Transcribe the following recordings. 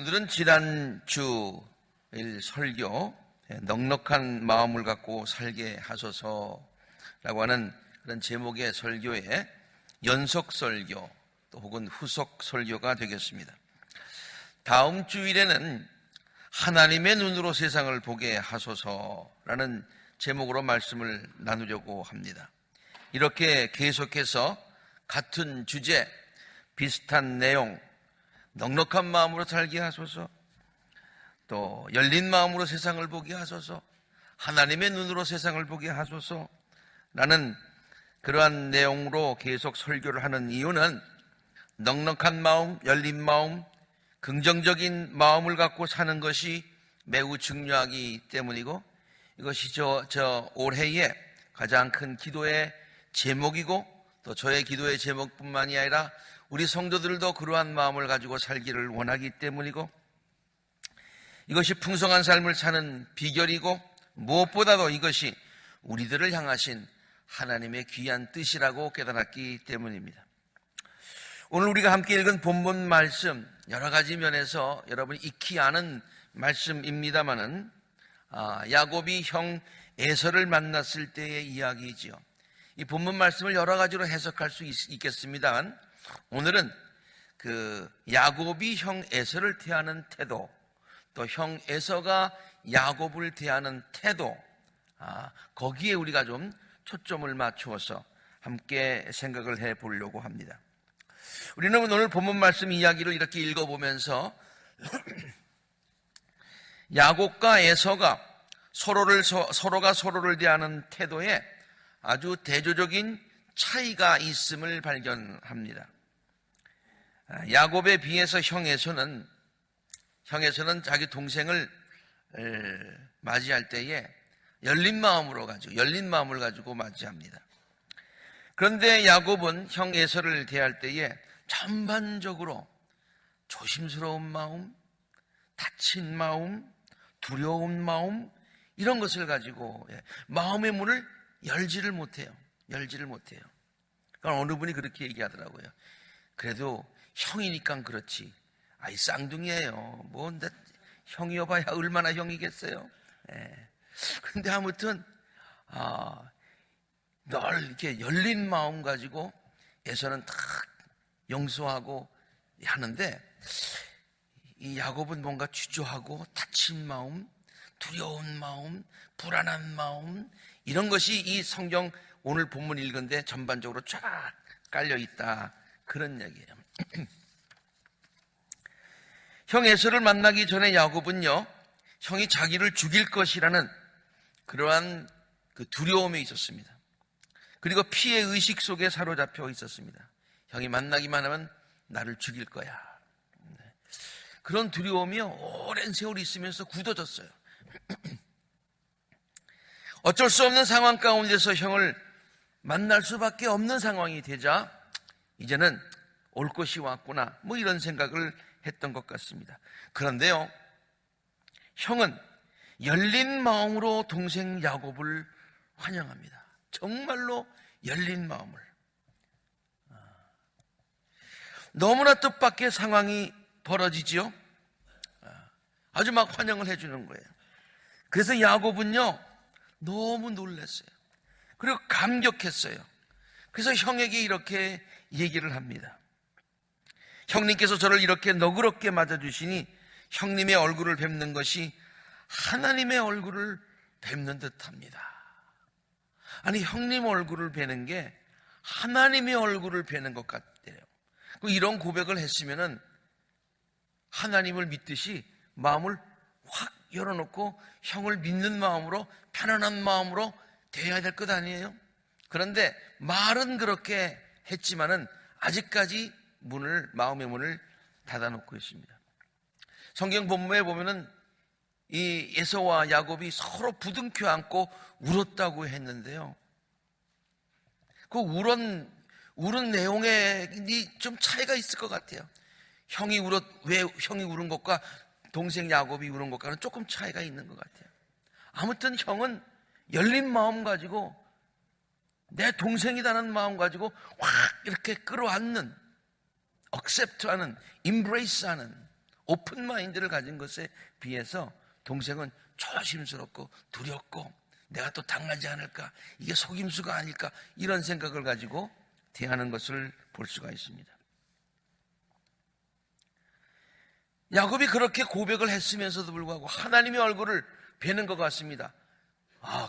오늘은 지난주 설교 넉넉한 마음을 갖고 살게 하소서라고 하는 그런 제목의 설교의 연속 설교 또 혹은 후속 설교가 되겠습니다. 다음 주일에는 하나님의 눈으로 세상을 보게 하소서라는 제목으로 말씀을 나누려고 합니다. 이렇게 계속해서 같은 주제, 비슷한 내용, 넉넉한 마음으로 살게 하소서, 또 열린 마음으로 세상을 보게 하소서, 하나님의 눈으로 세상을 보게 하소서라는 그러한 내용으로 계속 설교를 하는 이유는 넉넉한 마음, 열린 마음, 긍정적인 마음을 갖고 사는 것이 매우 중요하기 때문이고, 이것이 저 올해의 가장 큰 기도의 제목이고, 또 저의 기도의 제목뿐만이 아니라 우리 성도들도 그러한 마음을 가지고 살기를 원하기 때문이고, 이것이 풍성한 삶을 사는 비결이고, 무엇보다도 이것이 우리들을 향하신 하나님의 귀한 뜻이라고 깨달았기 때문입니다. 오늘 우리가 함께 읽은 본문 말씀, 여러 가지 면에서 여러분이 익히 아는 말씀입니다마는 야곱이 형 에서를 만났을 때의 이야기이지요. 이 본문 말씀을 여러 가지로 해석할 수 있겠습니다만, 오늘은 그 야곱이 형 에서를 대하는 태도, 또 형 에서가 야곱을 대하는 태도, 거기에 우리가 좀 초점을 맞추어서 함께 생각을 해 보려고 합니다. 우리는 오늘 본문 말씀 이야기를 이렇게 읽어보면서 야곱과 에서가 서로가 서로를 대하는 태도에 아주 대조적인 차이가 있음을 발견합니다. 야곱에 비해서 형 에서는 자기 동생을 맞이할 때에 열린 마음을 가지고 맞이합니다. 그런데 야곱은 형 에서를 대할 때에 전반적으로 조심스러운 마음, 다친 마음, 두려운 마음, 이런 것을 가지고 마음의 문을 열지를 못해요. 그러니까 어느 분이 그렇게 얘기하더라고요. 그래도 형이니까 그렇지. 아이 쌍둥이에요. 뭐 형이어봐야 얼마나 형이겠어요. 근데 아무튼 늘 이렇게 열린 마음 가지고 에서는 딱 용서하고 하는데, 이 야곱은 뭔가 주저하고 다친 마음, 두려운 마음, 불안한 마음, 이런 것이 이 성경 오늘 본문 읽은데 전반적으로 쫙 깔려 있다, 그런 얘기예요. 형 에서를 만나기 전에 야곱은요, 형이 자기를 죽일 것이라는 그러한 그 두려움이 있었습니다. 그리고 피해 의식 속에 사로잡혀 있었습니다. 형이 만나기만 하면 나를 죽일 거야. 그런 두려움이 오랜 세월 있으면서 굳어졌어요. 어쩔 수 없는 상황 가운데서 형을 만날 수밖에 없는 상황이 되자 이제는 올 것이 왔구나, 뭐 이런 생각을 했던 것 같습니다. 그런데요, 형은 열린 마음으로 동생 야곱을 환영합니다. 정말로 열린 마음을. 너무나 뜻밖의 상황이 벌어지지요. 아주 막 환영을 해주는 거예요. 그래서 야곱은요, 너무 놀랐어요. 그리고 감격했어요. 그래서 형에게 이렇게 얘기를 합니다. 형님께서 저를 이렇게 너그럽게 맞아주시니 형님의 얼굴을 뵙는 것이 하나님의 얼굴을 뵙는 듯합니다. 아니, 형님 얼굴을 뵈는 게 하나님의 얼굴을 뵈는 것 같아요. 이런 고백을 했으면은 하나님을 믿듯이 마음을 확 열어놓고 형을 믿는 마음으로, 편안한 마음으로 대해야 될 것 아니에요? 그런데 말은 그렇게 했지만은 아직까지 마음의 문을 닫아놓고 있습니다. 성경 본문에 보면은 이 에서와 야곱이 서로 부둥켜 안고 울었다고 했는데요, 그 울은 내용에 좀 차이가 있을 것 같아요. 왜 형이 울은 것과 동생 야곱이 울은 것과는 조금 차이가 있는 것 같아요. 아무튼 형은 열린 마음 가지고, 내 동생이라는 마음 가지고 확 이렇게 끌어안는, accept하는, embrace하는, 오픈 마인드를 가진 것에 비해서 동생은 조심스럽고 두렵고 내가 또 당하지 않을까, 이게 속임수가 아닐까, 이런 생각을 가지고 대하는 것을 볼 수가 있습니다. 야곱이 그렇게 고백을 했으면서도 불구하고 하나님의 얼굴을 뵈는 것 같습니다.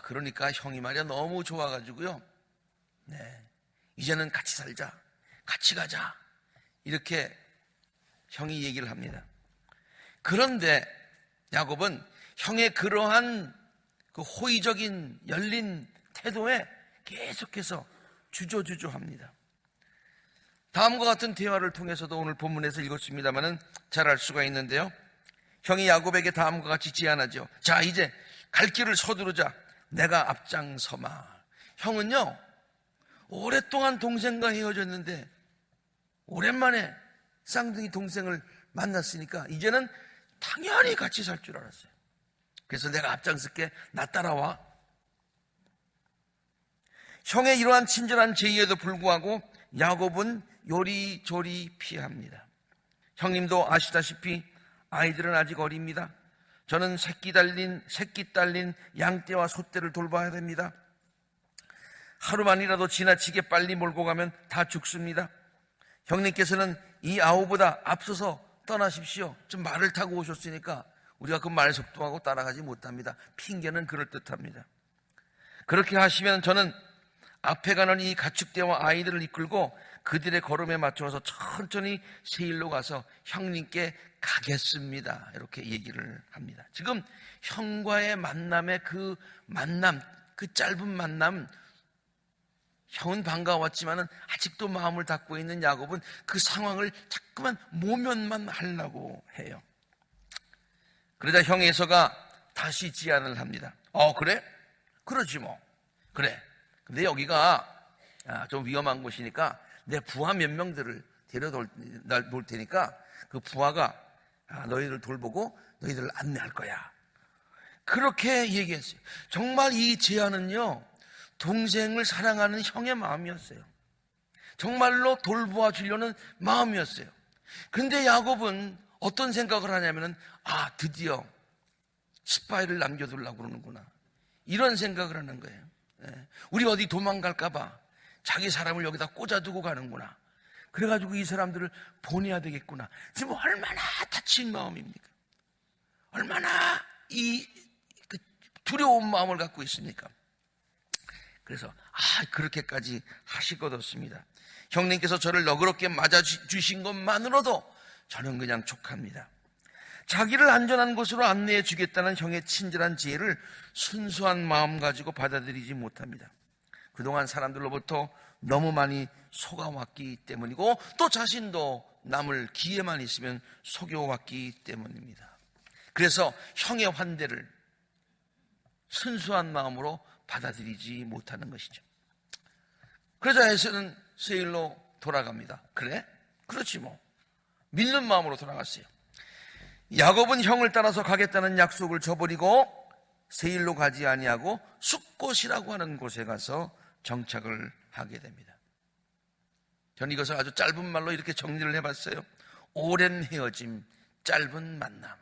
그러니까 형이 말이야 너무 좋아가지고요, 이제는 같이 살자, 같이 가자, 이렇게 형이 얘기를 합니다. 그런데 야곱은 형의 그러한 그 호의적인 열린 태도에 계속해서 주저주저합니다. 다음과 같은 대화를 통해서도 오늘 본문에서 읽었습니다마는 잘 알 수가 있는데요, 형이 야곱에게 다음과 같이 제안하죠. 자, 이제 갈 길을 서두르자. 내가 앞장서마. 형은요, 오랫동안 동생과 헤어졌는데 오랜만에 쌍둥이 동생을 만났으니까 이제는 당연히 같이 살 줄 알았어요. 그래서 내가 앞장설게, 나 따라와. 형의 이러한 친절한 제의에도 불구하고 야곱은 요리조리 피합니다. 형님도 아시다시피 아이들은 아직 어립니다. 저는 새끼 딸린 양떼와 소떼를 돌봐야 됩니다. 하루만이라도 지나치게 빨리 몰고 가면 다 죽습니다. 형님께서는 이 아우보다 앞서서 떠나십시오. 좀 말을 타고 오셨으니까 우리가 그 말 속도하고 따라가지 못합니다. 핑계는 그럴듯합니다. 그렇게 하시면 저는 앞에 가는 이 가축대와 아이들을 이끌고 그들의 걸음에 맞춰서 천천히 세일로 가서 형님께 가겠습니다. 이렇게 얘기를 합니다. 지금 형과의 만남의 그 짧은 만남, 형은 반가웠지만은 아직도 마음을 닫고 있는 야곱은 그 상황을 자꾸만 모면만 하려고 해요. 그러자 형 에서가 다시 제안을 합니다. 그래? 그러지 뭐. 그래. 근데 여기가 좀 위험한 곳이니까 내 부하 몇 명들을 데려다 놓을 테니까 그 부하가 너희들 돌보고 너희들을 안내할 거야. 그렇게 얘기했어요. 정말 이 제안은요, 동생을 사랑하는 형의 마음이었어요. 정말로 돌보아 주려는 마음이었어요. 근데 야곱은 어떤 생각을 하냐면은 드디어 스파이를 남겨두려고 그러는구나, 이런 생각을 하는 거예요. 우리 어디 도망갈까봐 자기 사람을 여기다 꽂아두고 가는구나. 그래가지고 이 사람들을 보내야 되겠구나. 지금 얼마나 다친 마음입니까? 얼마나 그 두려운 마음을 갖고 있습니까? 그래서 그렇게까지 하실 것 없습니다. 형님께서 저를 너그럽게 맞아주신 것만으로도 저는 그냥 족합니다. 자기를 안전한 곳으로 안내해 주겠다는 형의 친절한 지혜를 순수한 마음 가지고 받아들이지 못합니다. 그동안 사람들로부터 너무 많이 속아왔기 때문이고, 또 자신도 남을 기회만 있으면 속여왔기 때문입니다. 그래서 형의 환대를 순수한 마음으로 받아들이지 못하는 것이죠. 그러자 에서는 세일로 돌아갑니다. 그래? 그렇지 뭐. 믿는 마음으로 돌아갔어요. 야곱은 형을 따라서 가겠다는 약속을 저버리고 세일로 가지 아니하고 숫곳이라고 하는 곳에 가서 정착을 하게 됩니다. 저는 이것을 아주 짧은 말로 이렇게 정리를 해봤어요. 오랜 헤어짐, 짧은 만남.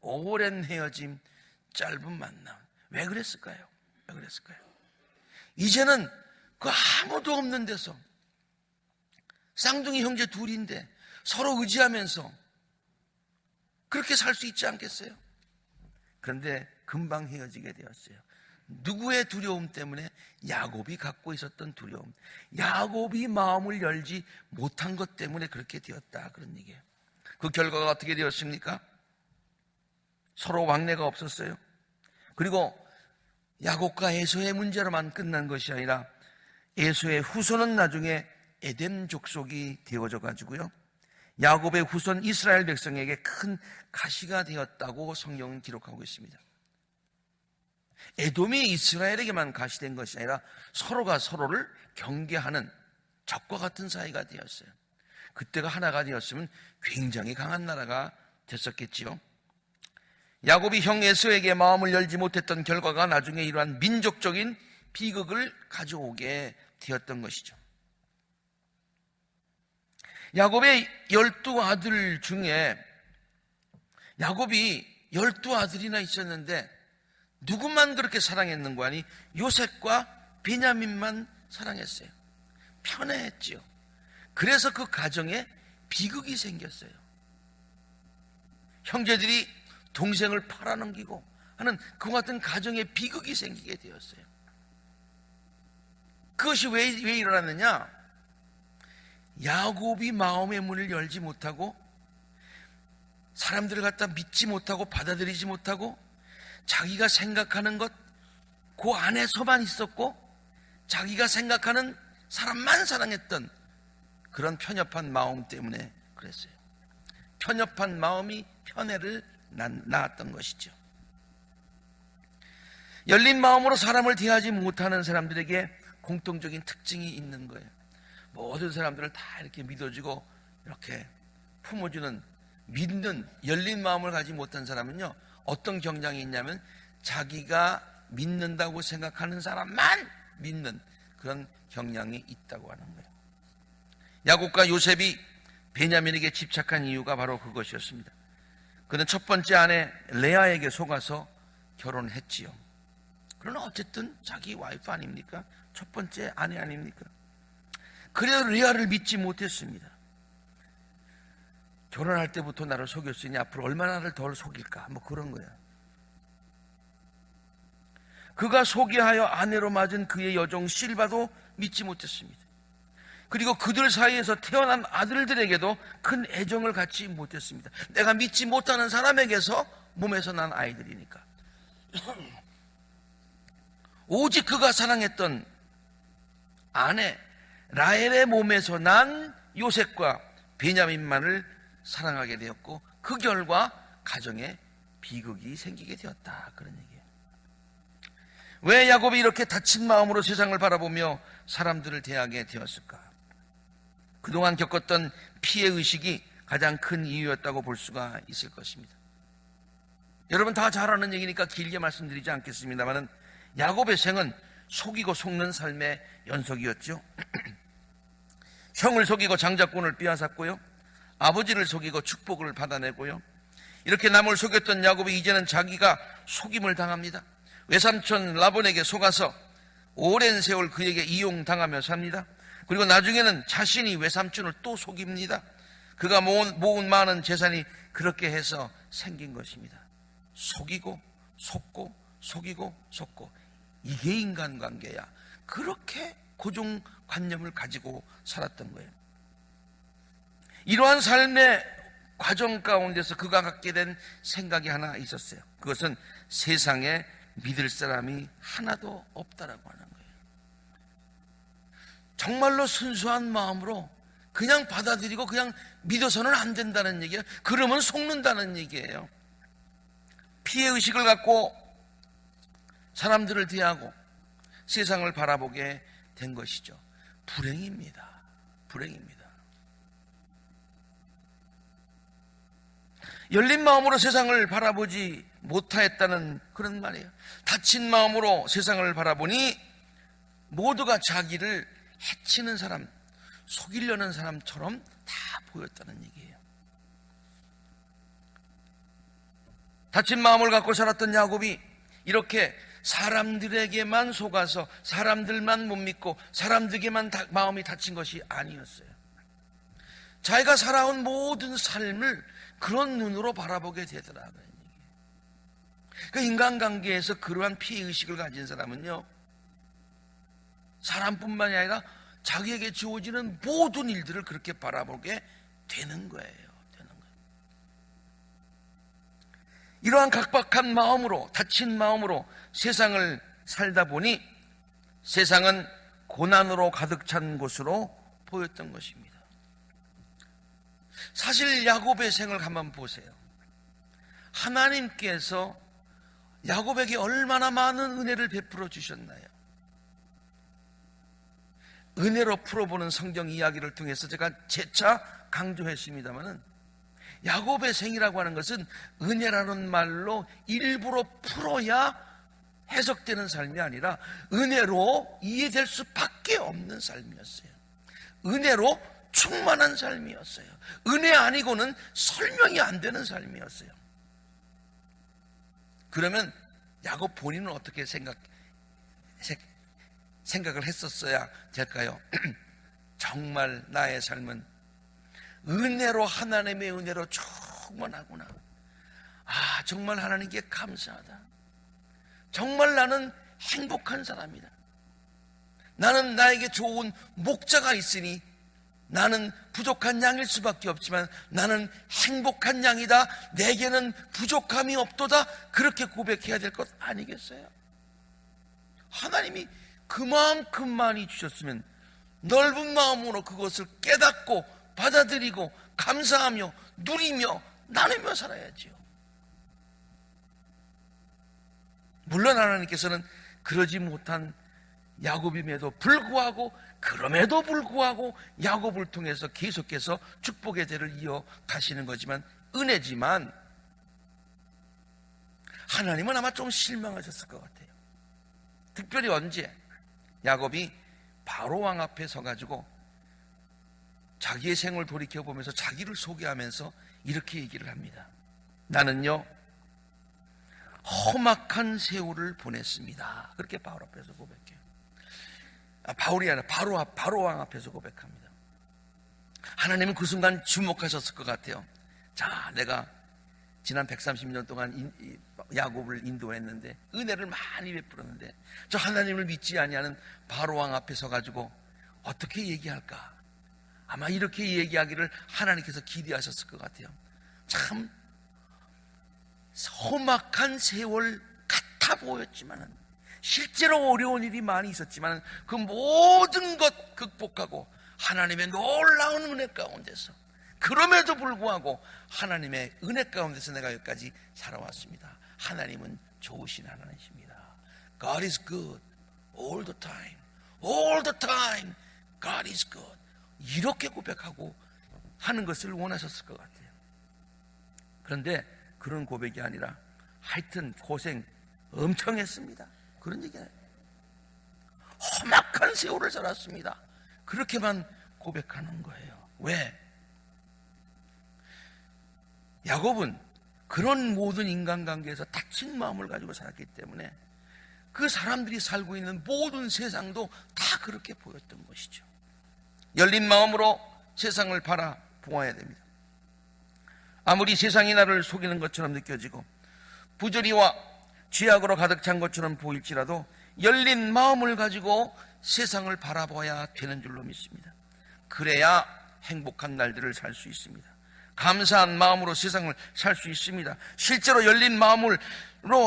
오랜 헤어짐, 짧은 만남. 왜 그랬을까요? 왜 그랬을까요? 이제는 그 아무도 없는 데서 쌍둥이 형제 둘인데 서로 의지하면서 그렇게 살 수 있지 않겠어요? 그런데 금방 헤어지게 되었어요. 누구의 두려움 때문에? 야곱이 갖고 있었던 두려움, 야곱이 마음을 열지 못한 것 때문에 그렇게 되었다, 그런 얘기예요. 그 결과가 어떻게 되었습니까? 서로 왕래가 없었어요. 그리고 야곱과 에서의 문제로만 끝난 것이 아니라 에서의 후손은 나중에 에덴 족속이 되어져 가지고요, 야곱의 후손 이스라엘 백성에게 큰 가시가 되었다고 성경은 기록하고 있습니다. 에돔이 이스라엘에게만 가시된 것이 아니라 서로가 서로를 경계하는 적과 같은 사이가 되었어요. 그때가 하나가 되었으면 굉장히 강한 나라가 됐었겠지요. 야곱이 형 에서에게 마음을 열지 못했던 결과가 나중에 이러한 민족적인 비극을 가져오게 되었던 것이죠. 야곱의 12아들 중에 야곱이 12아들이나 있었는데 누구만 그렇게 사랑했는가 하니 요셉과 베냐민만 사랑했어요. 편애했지요. 그래서 그 가정에 비극이 생겼어요. 형제들이 동생을 팔아넘기고 하는 그와 같은 가정에 비극이 생기게 되었어요. 그것이 왜 일어났느냐? 야곱이 마음의 문을 열지 못하고 사람들을 갖다 믿지 못하고 받아들이지 못하고 자기가 생각하는 것 그 안에서만 있었고 자기가 생각하는 사람만 사랑했던 그런 편협한 마음 때문에 그랬어요. 편협한 마음이 편애를 낳았던 것이죠. 열린 마음으로 사람을 대하지 못하는 사람들에게 공통적인 특징이 있는 거예요. 모든 사람들을 다 이렇게 믿어주고 이렇게 품어주는 믿는 열린 마음을 가지지 못한 사람은요, 어떤 경향이 있냐면 자기가 믿는다고 생각하는 사람만 믿는 그런 경향이 있다고 하는 거예요. 야곱과 요셉이 베냐민에게 집착한 이유가 바로 그것이었습니다. 그는 첫 번째 아내 레아에게 속아서 결혼했지요. 그러나 어쨌든 자기 와이프 아닙니까? 첫 번째 아내 아닙니까? 그래도 레아를 믿지 못했습니다. 결혼할 때부터 나를 속였으니 앞으로 얼마나 나를 덜 속일까? 뭐 그런 거야. 그가 소개하여 아내로 맞은 그의 여종 실바도 믿지 못했습니다. 그리고 그들 사이에서 태어난 아들들에게도 큰 애정을 갖지 못했습니다. 내가 믿지 못하는 사람에게서 몸에서 난 아이들이니까. 오직 그가 사랑했던 아내 라헬의 몸에서 난 요셉과 베냐민만을 사랑하게 되었고 그 결과 가정에 비극이 생기게 되었다. 그런 얘기예요. 왜 야곱이 이렇게 다친 마음으로 세상을 바라보며 사람들을 대하게 되었을까? 그동안 겪었던 피해의식이 가장 큰 이유였다고 볼 수가 있을 것입니다. 여러분 다 잘 아는 얘기니까 길게 말씀드리지 않겠습니다만 야곱의 생은 속이고 속는 삶의 연속이었죠. 형을 속이고 장자권을 빼앗았고요, 아버지를 속이고 축복을 받아내고요, 이렇게 남을 속였던 야곱이 이제는 자기가 속임을 당합니다. 외삼촌 라본에게 속아서 오랜 세월 그에게 이용당하며 삽니다. 그리고 나중에는 자신이 외삼촌을 또 속입니다. 그가 모은 많은 재산이 그렇게 해서 생긴 것입니다. 속이고 속고 속이고 속고, 이게 인간관계야. 그렇게 고정관념을 가지고 살았던 거예요. 이러한 삶의 과정 가운데서 그가 갖게 된 생각이 하나 있었어요. 그것은 세상에 믿을 사람이 하나도 없다라고 하는 거예요. 정말로 순수한 마음으로 그냥 받아들이고 그냥 믿어서는 안 된다는 얘기예요. 그러면 속는다는 얘기예요. 피해의식을 갖고 사람들을 대하고 세상을 바라보게 된 것이죠. 불행입니다. 불행입니다. 열린 마음으로 세상을 바라보지 못하였다는 그런 말이에요. 닫힌 마음으로 세상을 바라보니 모두가 자기를 해치는 사람, 속이려는 사람처럼 다 보였다는 얘기예요. 닫힌 마음을 갖고 살았던 야곱이 이렇게 사람들에게만 속아서 사람들만 못 믿고 사람들에게만 마음이 닫힌 것이 아니었어요. 자기가 살아온 모든 삶을 그런 눈으로 바라보게 되더라고요. 그 인간관계에서 그러한 피해의식을 가진 사람은요, 사람뿐만이 아니라 자기에게 주어지는 모든 일들을 그렇게 바라보게 되는 거예요. 이러한 각박한 마음으로, 닫힌 마음으로 세상을 살다 보니 세상은 고난으로 가득 찬 곳으로 보였던 것입니다. 사실 야곱의 생을 한번 보세요. 하나님께서 야곱에게 얼마나 많은 은혜를 베풀어 주셨나요? 은혜로 풀어보는 성경 이야기를 통해서 제가 재차 강조했습니다마는 야곱의 생이라고 하는 것은 은혜라는 말로 일부러 풀어야 해석되는 삶이 아니라 은혜로 이해될 수밖에 없는 삶이었어요. 은혜로 충만한 삶이었어요. 은혜 아니고는 설명이 안 되는 삶이었어요. 그러면 야곱 본인은 어떻게 생각을 했었어야 될까요? 정말 나의 삶은 은혜로, 하나님의 은혜로 충만하구나. 정말 하나님께 감사하다. 정말 나는 행복한 사람이다. 나는 나에게 좋은 목자가 있으니 나는 부족한 양일 수밖에 없지만 나는 행복한 양이다. 내게는 부족함이 없도다. 그렇게 고백해야 될 것 아니겠어요? 하나님이 그만큼 많이 주셨으면 넓은 마음으로 그것을 깨닫고 받아들이고 감사하며 누리며 나누며 살아야지요. 물론 하나님께서는 그러지 못한 야곱임에도 불구하고, 그럼에도 불구하고 야곱을 통해서 계속해서 축복의 대를 이어가시는 거지만, 은혜지만 하나님은 아마 좀 실망하셨을 것 같아요. 특별히 언제? 야곱이 바로왕 앞에 서가지고 자기의 생을 돌이켜보면서 자기를 소개하면서 이렇게 얘기를 합니다. 나는요 험악한 세월을 보냈습니다. 그렇게 바로 앞에서 고백해요. 바울이 아니라 바로왕 앞에서 고백합니다. 하나님은 그 순간 주목하셨을 것 같아요. 자, 내가 지난 130년 동안 야곱을 인도했는데 은혜를 많이 베풀었는데 저 하나님을 믿지 아니하는 바로왕 앞에 서가지고 어떻게 얘기할까? 아마 이렇게 얘기하기를 하나님께서 기대하셨을 것 같아요. 참 험악한 세월 같아 보였지만은, 실제로 어려운 일이 많이 있었지만 그 모든 것 극복하고 하나님의 놀라운 은혜 가운데서, 그럼에도 불구하고 하나님의 은혜 가운데서 내가 여기까지 살아왔습니다. 하나님은 좋으신 하나님이십니다. God is good all the time. All the time God is good. 이렇게 고백하고 하는 것을 원하셨을 것 같아요. 그런데 그런 고백이 아니라 하여튼 고생 엄청 했습니다. 그런 얘기예요. 험악한 세월을 살았습니다. 그렇게만 고백하는 거예요. 왜? 야곱은 그런 모든 인간관계에서 다친 마음을 가지고 살았기 때문에 그 사람들이 살고 있는 모든 세상도 다 그렇게 보였던 것이죠. 열린 마음으로 세상을 바라보아야 됩니다. 아무리 세상이 나를 속이는 것처럼 느껴지고 부조리와 죄악으로 가득 찬 것처럼 보일지라도 열린 마음을 가지고 세상을 바라봐야 되는 줄로 믿습니다. 그래야 행복한 날들을 살 수 있습니다. 감사한 마음으로 세상을 살 수 있습니다. 실제로 열린 마음으로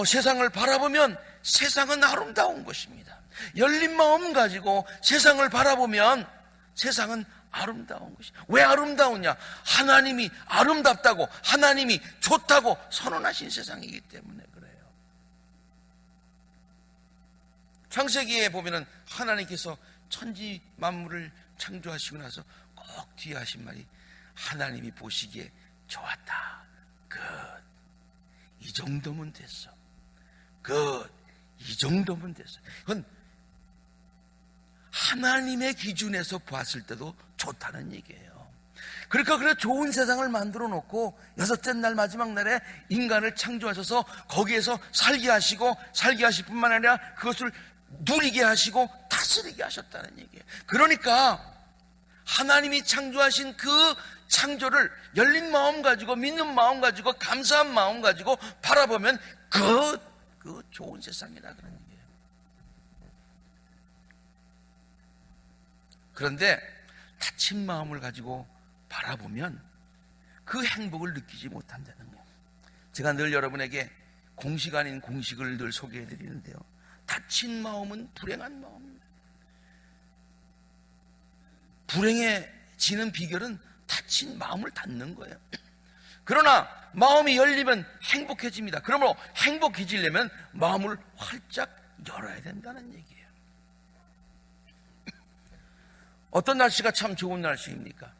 세상을 바라보면 세상은 아름다운 것입니다. 열린 마음 가지고 세상을 바라보면 세상은 아름다운 것이죠. 왜 아름다우냐? 하나님이 아름답다고, 하나님이 좋다고 선언하신 세상이기 때문에 그래요. 창세기에 보면은 하나님께서 천지 만물을 창조하시고 나서 꼭 뒤에 하신 말이 하나님이 보시기에 좋았다. 이 정도면 됐어. 이 정도면 됐어. 이건 하나님의 기준에서 봤을 때도 좋다는 얘기예요. 그러니까 그래 좋은 세상을 만들어 놓고 여섯째 날 마지막 날에 인간을 창조하셔서 거기에서 살게 하시고, 살게 하실 뿐만 아니라 그것을 누리게 하시고 다스리게 하셨다는 얘기예요. 그러니까 하나님이 창조하신 그 창조를 열린 마음 가지고, 믿는 마음 가지고, 감사한 마음 가지고 바라보면 그 좋은 세상이다, 그런 얘기예요. 그런데 다친 마음을 가지고 바라보면 그 행복을 느끼지 못한다는 거예요. 제가 늘 여러분에게 공식 아닌 공식을 늘 소개해 드리는데요, 다친 마음은 불행한 마음입니다. 불행해지는 비결은 다친 마음을 닫는 거예요. 그러나 마음이 열리면 행복해집니다. 그러므로 행복해지려면 마음을 활짝 열어야 된다는 얘기예요. 어떤 날씨가 참 좋은 날씨입니까?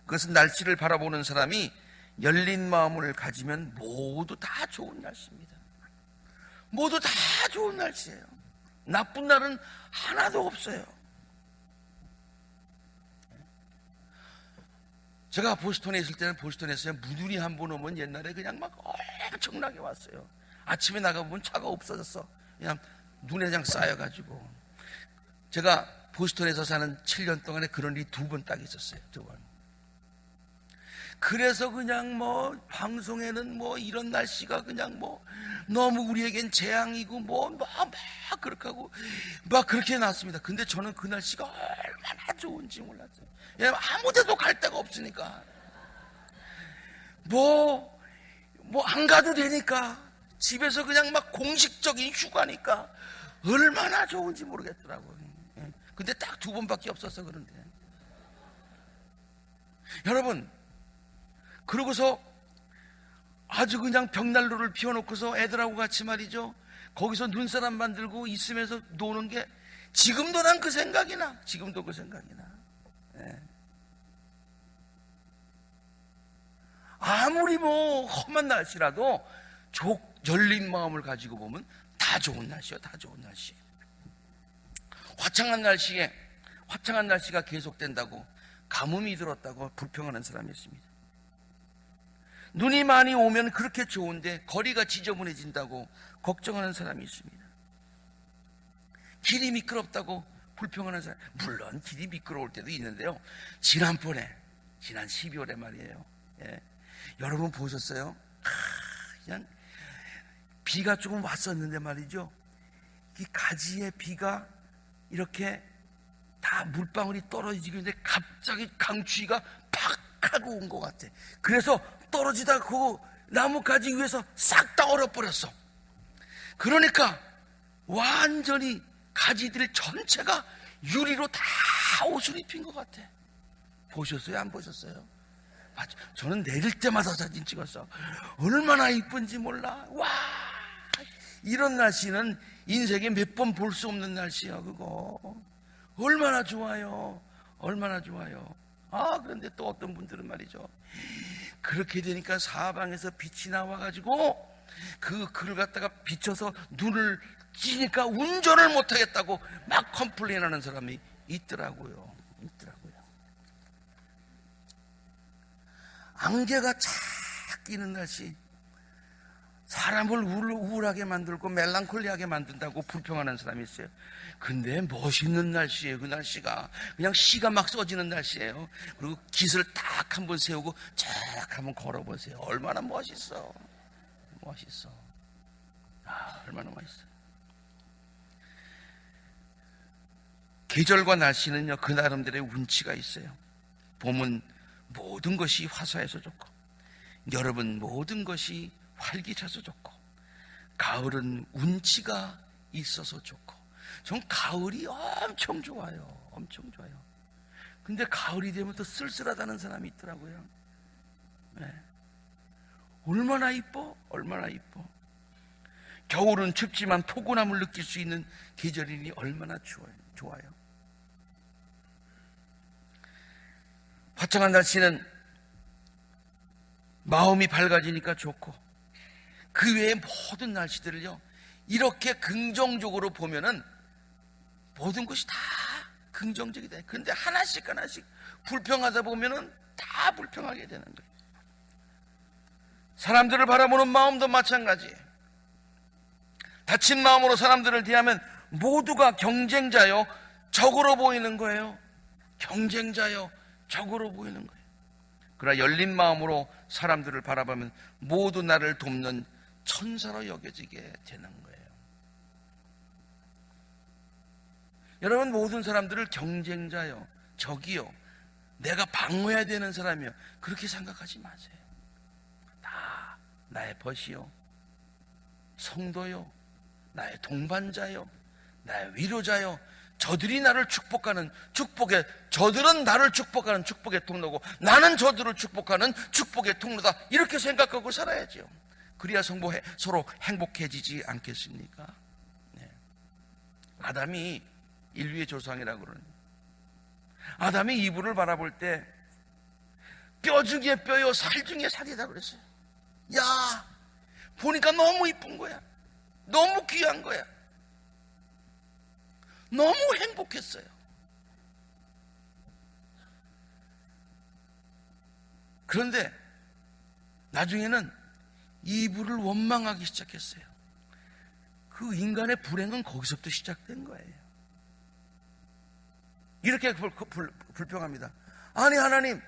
그것은 날씨를 바라보는 사람이 열린 마음을 가지면 모두 다 좋은 날씨입니다. 모두 다 좋은 날씨예요. 나쁜 날은 하나도 없어요. 제가 보스턴에 있을 때는 보스턴에서 무더위 한 번 오면 옛날에 그냥 막 엄청나게 왔어요. 아침에 나가보면 차가 없어졌어. 그냥 눈에 그냥 쌓여가지고. 제가 보스턴에서 사는 7년 동안에 그런 일이 2번 딱 있었어요. 2번. 그래서 그냥 뭐 방송에는 뭐 이런 날씨가 그냥 뭐 너무 우리에겐 재앙이고 막 그렇게 하고 막 그렇게 나왔습니다. 근데 저는 그 날씨가 얼마나 좋은지 몰랐어요. 왜냐면 아무 데도 갈 데가 없으니까. 뭐 안 가도 되니까. 집에서 그냥 막 공식적인 휴가니까 얼마나 좋은지 모르겠더라고요. 근데 딱 2번밖에 없어서 그런데. 여러분, 그러고서 아주 그냥 벽난로를 피워놓고서 애들하고 같이 말이죠. 거기서 눈사람 만들고 있으면서 노는 게 지금도 난 그 생각이 나. 지금도 그 생각이 나. 예. 아무리 뭐 험한 날씨라도 열린 마음을 가지고 보면 다 좋은 날씨요. 다 좋은 날씨. 화창한 날씨가 계속된다고 가뭄이 들었다고 불평하는 사람이 있습니다. 눈이 많이 오면 그렇게 좋은데 거리가 지저분해진다고 걱정하는 사람이 있습니다. 길이 미끄럽다고 불평하는 사람, 물론 길이 미끄러울 때도 있는데요. 지난 12월에 말이에요. 예. 여러분 보셨어요? 그냥 비가 조금 왔었는데 말이죠. 이 가지에 비가 이렇게 다 물방울이 떨어지고 있는데 갑자기 강추위가 팍 하고 온 것 같아. 그래서 떨어지다 그 나뭇가지 위에서 싹 다 얼어버렸어. 그러니까 완전히 가지들 전체가 유리로 다 옷을 입힌 것 같아. 보셨어요? 안 보셨어요? 맞아. 저는 내릴 때마다 사진 찍었어. 얼마나 이쁜지 몰라. 와, 이런 날씨는 인생에 몇 번 볼 수 없는 날씨야. 그거 얼마나 좋아요. 얼마나 좋아요. 그런데 또 어떤 분들은 말이죠, 그렇게 되니까 사방에서 빛이 나와가지고 그를 갖다가 비춰서 눈을 찌니까 운전을 못하겠다고 막 컴플레인하는 사람이 있더라고요. 안개가 착 끼는 날씨, 사람을 우울하게 만들고 멜랑콜리하게 만든다고 불평하는 사람이 있어요. 근데 멋있는 날씨예요. 그 날씨가 그냥 시가 막 쏟아지는 날씨예요. 그리고 깃을 딱 한번 세우고 쫙 한번 걸어보세요. 얼마나 멋있어. 얼마나 멋있어. 계절과 날씨는요, 그 나름대로의 운치가 있어요. 봄은 모든 것이 화사해서 좋고, 여름은 모든 것이 활기차서 좋고, 가을은 운치가 있어서 좋고. 전 가을이 엄청 좋아요. 근데 가을이 되면 또 쓸쓸하다는 사람이 있더라고요. 네. 얼마나 이뻐. 겨울은 춥지만 포근함을 느낄 수 있는 계절이니 얼마나 좋아요. 화창한 날씨는 마음이 밝아지니까 좋고, 그 외의 모든 날씨들을요, 이렇게 긍정적으로 보면은 모든 것이 다 긍정적이 돼. 그런데 하나씩 불평하다 보면은 다 불평하게 되는 거예요. 사람들을 바라보는 마음도 마찬가지예요. 닫힌 마음으로 사람들을 대하면 모두가 경쟁자요, 적으로 보이는 거예요. 그러나 열린 마음으로 사람들을 바라보면 모두 나를 돕는 천사로 여겨지게 되는 거예요. 여러분, 모든 사람들을 경쟁자요, 적이요, 내가 방어해야 되는 사람이요, 그렇게 생각하지 마세요. 다 나의 벗이요, 성도요, 나의 동반자요, 나의 위로자요, 저들이 나를 축복하는 저들은 나를 축복하는 축복의 통로고, 나는 저들을 축복하는 축복의 통로다. 이렇게 생각하고 살아야죠. 그래야 서로 행복해지지 않겠습니까? 네. 아담이 인류의 조상이라고 그러는, 아담이 이브를 바라볼 때 뼈 중에 뼈요, 살 중에 살이다 그랬어요. 야, 보니까 너무 이쁜 거야. 너무 귀한 거야. 너무 행복했어요. 그런데 나중에는 이불을 원망하기 시작했어요. 그 인간의 불행은 거기서부터 시작된 거예요. 이렇게 불평합니다. 아니, 하나님,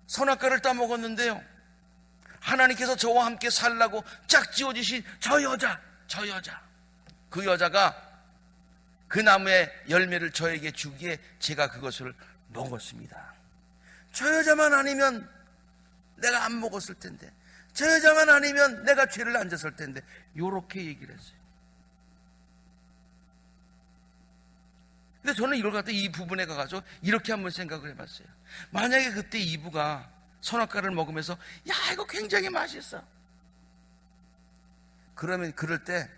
선악과를 따먹었는데요, 하나님께서 저와 함께 살라고 짝지어주신 저 여자, 그 여자가 그 나무의 열매를 저에게 주기에 제가 그것을 먹었습니다. 저 여자만 아니면 내가 안 먹었을 텐데, 저 여자만 아니면 내가 죄를 안 졌을 텐데, 요렇게 얘기를 했어요. 근데 저는 이걸 갖다 이 부분에 가서 이렇게 한번 생각을 해봤어요. 만약에 그때 이브가 선악과를 먹으면서 야, 이거 굉장히 맛있어, 그러면 그럴 때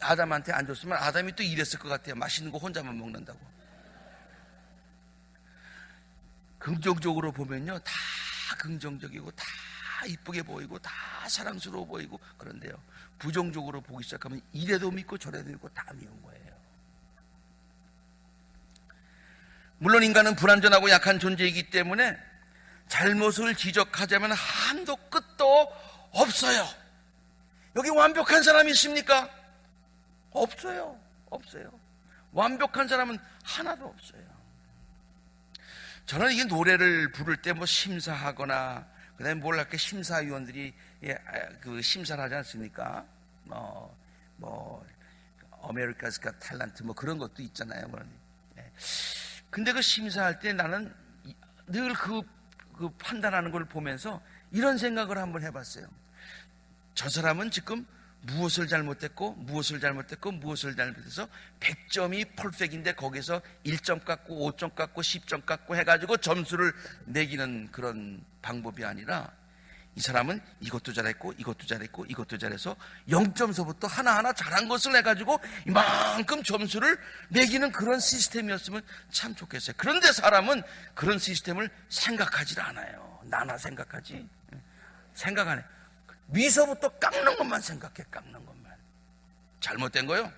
아담한테 안 줬으면 아담이 또 이랬을 것 같아요. 맛있는 거 혼자만 먹는다고. 긍정적으로 보면요, 다 긍정적이고 다 이쁘게 보이고 다 사랑스러워 보이고, 그런데요, 부정적으로 보기 시작하면 이래도 믿고 저래도 믿고 다 미운 거예요. 물론 인간은 불완전하고 약한 존재이기 때문에 잘못을 지적하자면 한도 끝도 없어요. 여기 완벽한 사람이 있습니까? 없어요. 완벽한 사람은 하나도 없어요. 저는 이게 노래를 부를 때 뭐 심사하거나, 그 다음에 뭘 할게 심사위원들이 그 심사를 하지 않습니까? 아메리카스 갓 탤런트 뭐 그런 것도 있잖아요. 근데 그 심사할 때 나는 늘 그 판단하는 걸 보면서 이런 생각을 한번 해봤어요. 저 사람은 지금 무엇을 잘못해서 100점이 펄펙인데 거기서 1점 깎고 5점 깎고 10점 깎고 해가지고 점수를 매기는 그런 방법이 아니라, 이 사람은 이것도 잘했고 이것도 잘해서 0점서부터 하나하나 잘한 것을 해가지고 이만큼 점수를 매기는 그런 시스템이었으면 참 좋겠어요. 그런데 사람은 그런 시스템을 생각하지 않아요. 나나 생각하지, 생각 안 해. 위서부터 깎는 것만 생각해. 깎는 것만. 잘못된 거요.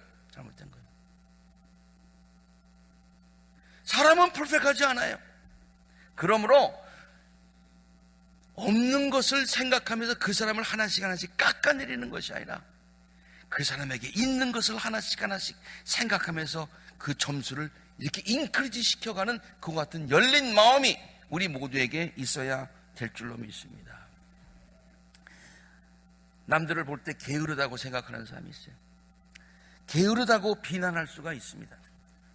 사람은 퍼펙트하지 않아요. 그러므로 없는 것을 생각하면서 그 사람을 하나씩 깎아내리는 것이 아니라, 그 사람에게 있는 것을 하나씩 생각하면서 그 점수를 이렇게 인크리지 시켜가는 그와 같은 열린 마음이 우리 모두에게 있어야 될 줄로 믿습니다. 남들을 볼 때 게으르다고 생각하는 사람이 있어요. 게으르다고 비난할 수가 있습니다.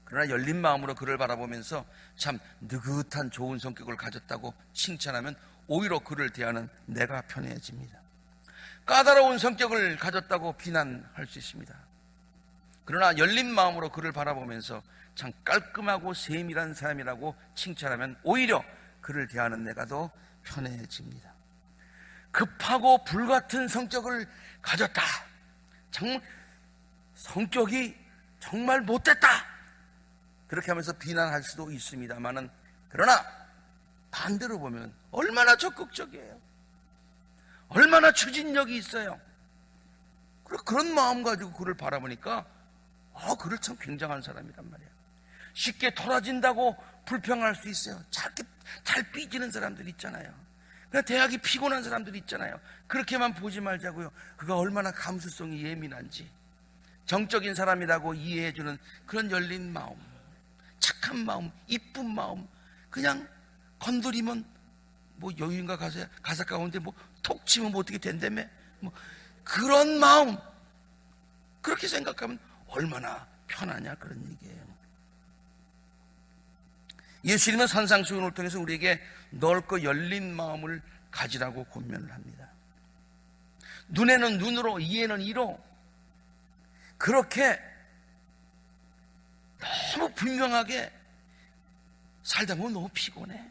그러나 열린 마음으로 그를 바라보면서 참 느긋한 좋은 성격을 가졌다고 칭찬하면 오히려 그를 대하는 내가 편해집니다. 까다로운 성격을 가졌다고 비난할 수 있습니다. 그러나 열린 마음으로 그를 바라보면서 참 깔끔하고 세밀한 사람이라고 칭찬하면 오히려 그를 대하는 내가 더 편해집니다. 급하고 불같은 성격을 가졌다, 정말 성격이 정말 못됐다, 그렇게 하면서 비난할 수도 있습니다만은, 그러나 반대로 보면 얼마나 적극적이에요. 얼마나 추진력이 있어요. 그런 마음 가지고 그를 바라보니까 그를 참 굉장한 사람이란 말이에요. 쉽게 토라진다고 불평할 수 있어요. 잘 삐지는 사람들 있잖아요. 그냥 대학이 피곤한 사람들 있잖아요. 그렇게만 보지 말자고요. 그가 얼마나 감수성이 예민한지, 정적인 사람이라고 이해해주는 그런 열린 마음, 착한 마음, 이쁜 마음, 그냥 건드리면 뭐 여유인가 가사 가운데 뭐 톡 치면 뭐 어떻게 된다며, 뭐 그런 마음, 그렇게 생각하면 얼마나 편하냐, 그런 얘기예요. 예수님은 산상수훈을 통해서 우리에게 넓고 열린 마음을 가지라고 권면을 합니다. 눈에는 눈으로, 이에는 이로, 그렇게 너무 분명하게 살다 보면 너무 피곤해.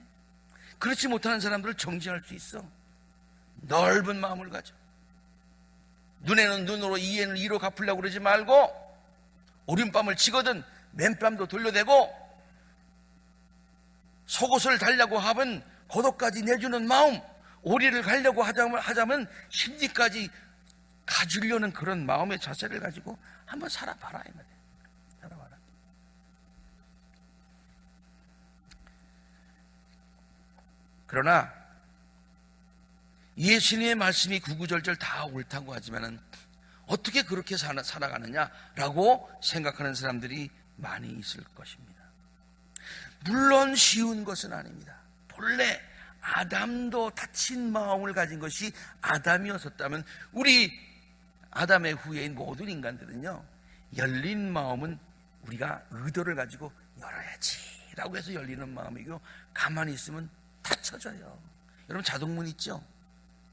그렇지 못하는 사람들을 정지할 수 있어. 넓은 마음을 가져. 눈에는 눈으로, 이에는 이로 갚으려고 그러지 말고, 오른밤을 치거든 맨뺨도 돌려대고 속옷을 달라고 하면 고도까지 내주는 마음, 오리를 가려고 하자면 심리까지 가주려는 그런 마음의 자세를 가지고 한번 살아봐라, 이 말이에요. 살아봐라. 그러나 예수님의 말씀이 구구절절 다 옳다고 하지만은 어떻게 그렇게 살아가느냐라고 생각하는 사람들이 많이 있을 것입니다. 물론 쉬운 것은 아닙니다. 본래 아담도 다친 마음을 가진 것이 아담이었었다면 우리 아담의 후예인 모든 인간들은요, 열린 마음은 우리가 의도를 가지고 열어야지 라고 해서 열리는 마음이고, 가만히 있으면 닫혀져요. 여러분 자동문 있죠?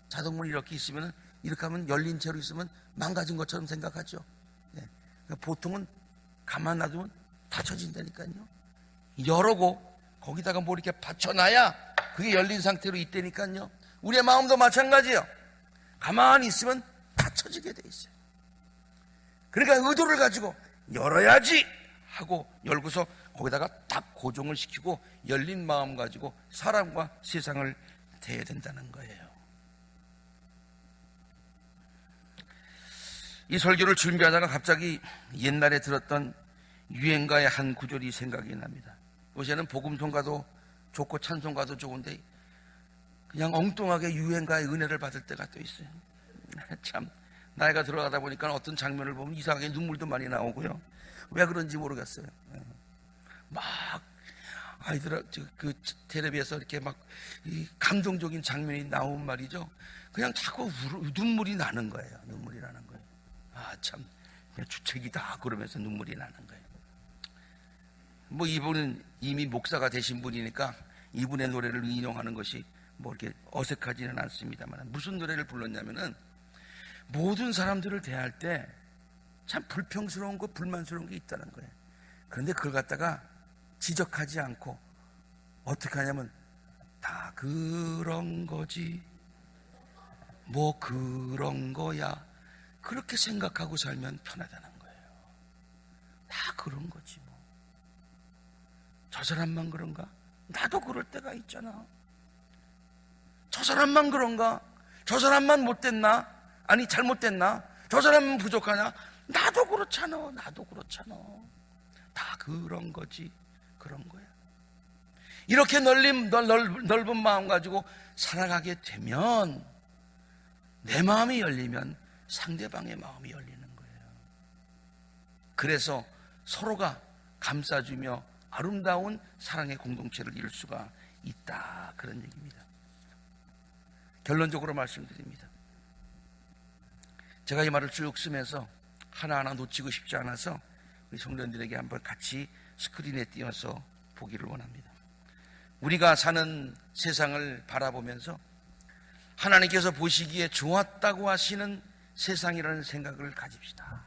자동문이 이렇게 있으면, 이렇게 하면 열린 채로 있으면 망가진 것처럼 생각하죠. 네. 그러니까 보통은 가만 놔두면 닫혀진다니까요. 열고 거기다가 뭐 이렇게 받쳐놔야 그게 열린 상태로 있다니까요. 우리의 마음도 마찬가지예요. 가만히 있으면 닫혀지게 돼 있어요. 그러니까 의도를 가지고 열어야지 하고 열고서 거기다가 딱 고정을 시키고 열린 마음 가지고 사람과 세상을 대해야 된다는 거예요. 이 설교를 준비하다가 갑자기 옛날에 들었던 유행가의 한 구절이 생각이 납니다. 요새는 복음송가도 좋고 찬송가도 좋은데 그냥 엉뚱하게 유행가의 은혜를 받을 때가 또 있어요. 참 나이가 들어가다 보니까 어떤 장면을 보면 이상하게 눈물도 많이 나오고요. 왜 그런지 모르겠어요. 막 아이들 그 텔레비에서 이렇게 막 감동적인 장면이 나오면 말이죠. 그냥 자꾸 눈물이 나는 거예요. 눈물이 나는 거예요. 아, 참 주책이다 그러면서 눈물이 나는 거예요. 뭐 이분은 이미 목사가 되신 분이니까 이분의 노래를 인용하는 것이 뭐 이렇게 어색하지는 않습니다만, 무슨 노래를 불렀냐면은 모든 사람들을 대할 때 참 불평스러운 거, 불만스러운 게 있다는 거예요. 그런데 그걸 갖다가 지적하지 않고 어떻게 하냐면, 다 그런 거지, 뭐 그런 거야, 그렇게 생각하고 살면 편하다는 거예요. 다 그런 거지 뭐. 저 사람만 그런가? 나도 그럴 때가 있잖아. 저 사람만 그런가? 저 사람만 못됐나? 아니 잘못됐나? 저 사람은 부족하냐? 나도 그렇잖아. 나도 그렇잖아. 다 그런 거지. 그런 거야. 이렇게 넓은 마음 가지고 살아가게 되면, 내 마음이 열리면 상대방의 마음이 열리는 거예요. 그래서 서로가 감싸주며 아름다운 사랑의 공동체를 이룰 수가 있다, 그런 얘기입니다. 결론적으로 말씀드립니다. 제가 이 말을 쭉 쓰면서 하나하나 놓치고 싶지 않아서 우리 성도님들에게 한번 같이 스크린에 띄워서 보기를 원합니다. 우리가 사는 세상을 바라보면서 하나님께서 보시기에 좋았다고 하시는 세상이라는 생각을 가집시다.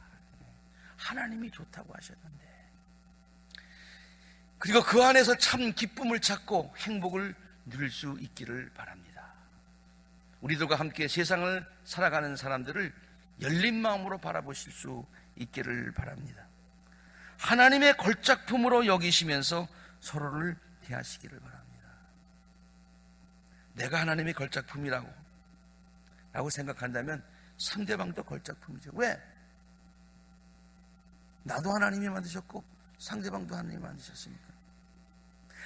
하나님이 좋다고 하셨는데, 그리고 그 안에서 참 기쁨을 찾고 행복을 누릴 수 있기를 바랍니다. 우리들과 함께 세상을 살아가는 사람들을 열린 마음으로 바라보실 수 있기를 바랍니다. 하나님의 걸작품으로 여기시면서 서로를 대하시기를 바랍니다. 내가 하나님의 걸작품이라고 생각한다면 상대방도 걸작품이죠. 왜? 나도 하나님이 만드셨고 상대방도 하나님이 만드셨으니까.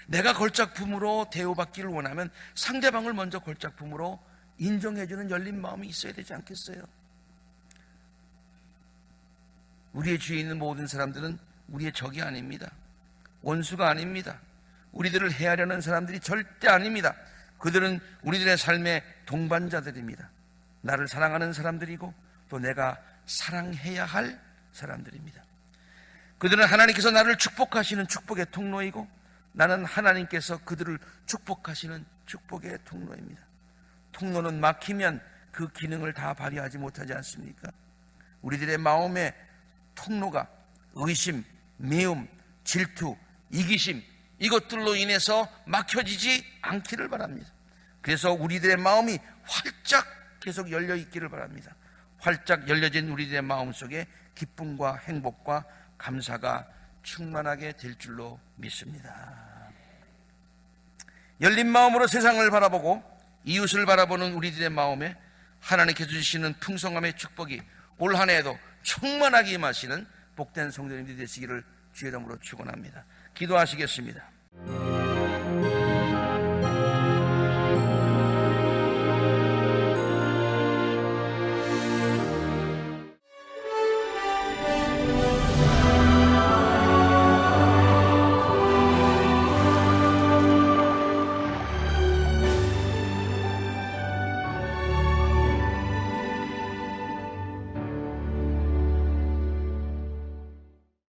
내가 걸작품으로 대우받기를 원하면 상대방을 먼저 걸작품으로 인정해주는 열린 마음이 있어야 되지 않겠어요? 우리의 주위에 있는 모든 사람들은 우리의 적이 아닙니다. 원수가 아닙니다. 우리들을 해하려는 사람들이 절대 아닙니다. 그들은 우리들의 삶의 동반자들입니다. 나를 사랑하는 사람들이고 또 내가 사랑해야 할 사람들입니다. 그들은 하나님께서 나를 축복하시는 축복의 통로이고 나는 하나님께서 그들을 축복하시는 축복의 통로입니다. 통로는 막히면 그 기능을 다 발휘하지 못하지 않습니까? 우리들의 마음의 통로가 의심, 미움, 질투, 이기심, 이것들로 인해서 막혀지지 않기를 바랍니다. 그래서 우리들의 마음이 활짝 계속 열려 있기를 바랍니다. 활짝 열려진 우리들의 마음 속에 기쁨과 행복과 감사가 충만하게 될 줄로 믿습니다. 열린 마음으로 세상을 바라보고 이웃을 바라보는 우리들의 마음에 하나님께서 주시는 풍성함의 축복이 올 한 해에도 충만하게 임하시는 복된 성도님들이 되시기를 주의 이름으로 축원합니다. 기도하시겠습니다.